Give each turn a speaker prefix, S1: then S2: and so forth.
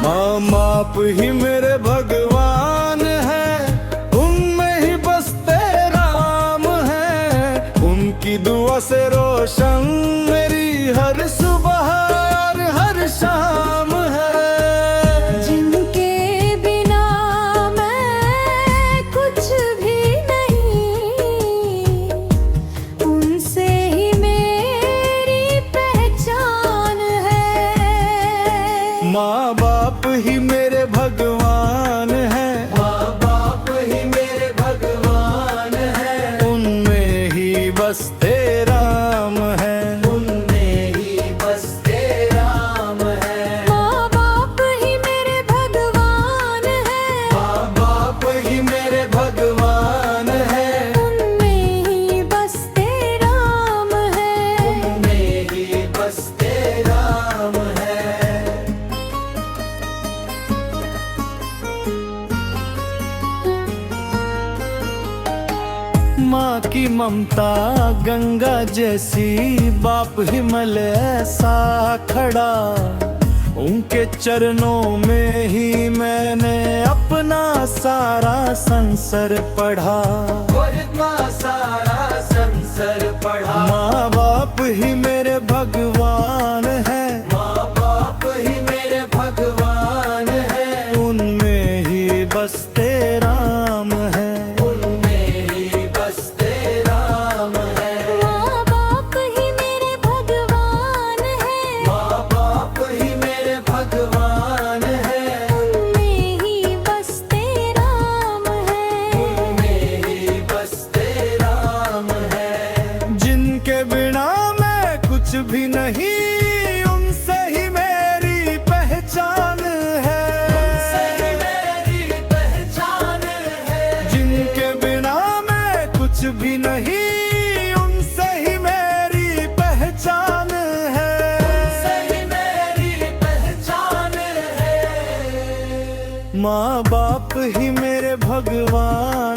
S1: माँ बाप ही मेरे भगवान है, उनमें ही बसते राम है। उनकी दुआ से रोशन मेरी हर सुबह और हर शाम है।
S2: जिनके बिना मैं कुछ भी नहीं, उनसे ही मेरी पहचान है।
S1: माँ बाप ही मेरे भगवान है,
S3: माँ बाप ही मेरे भगवान है।
S1: उनमें ही बसते राम है।
S3: उनमें ही बसते राम है।
S2: माँ बाप ही मेरे भगवान है,
S3: माँ बाप ही मेरे भगवान है।
S2: उनमें ही बसते राम है।
S3: उनमें ही बसते राम है।
S1: माँ की ममता गंगा जैसी, बाप हिमालय सा खड़ा। उनके चरणों में ही मैंने अपना सारा संसार पढ़ा।
S3: और इतना सारा संसार पढ़ा।
S1: माँ बाप ही मेरे भगवान है,
S3: माँ बाप ही मेरे भगवान है।
S1: उनमें ही बसते राम है।
S3: उनमें ही बसते राम है।
S2: माँ बाप ही मेरे भगवान है,
S3: माँ बाप ही मेरे भगवान है।
S2: उनमें ही बसते राम है।
S3: उनमें ही बसते राम है।
S1: जिनके बिना मैं कुछ भी नहीं, उनसे ही मेरी पहचान है।
S3: सही मेरी पहचान है।
S1: जिनके बिना मैं कुछ भी नहीं, उनसे ही मेरी पहचान है।
S3: सही मेरी पहचान है।
S1: माँ बाप ही मेरे भगवान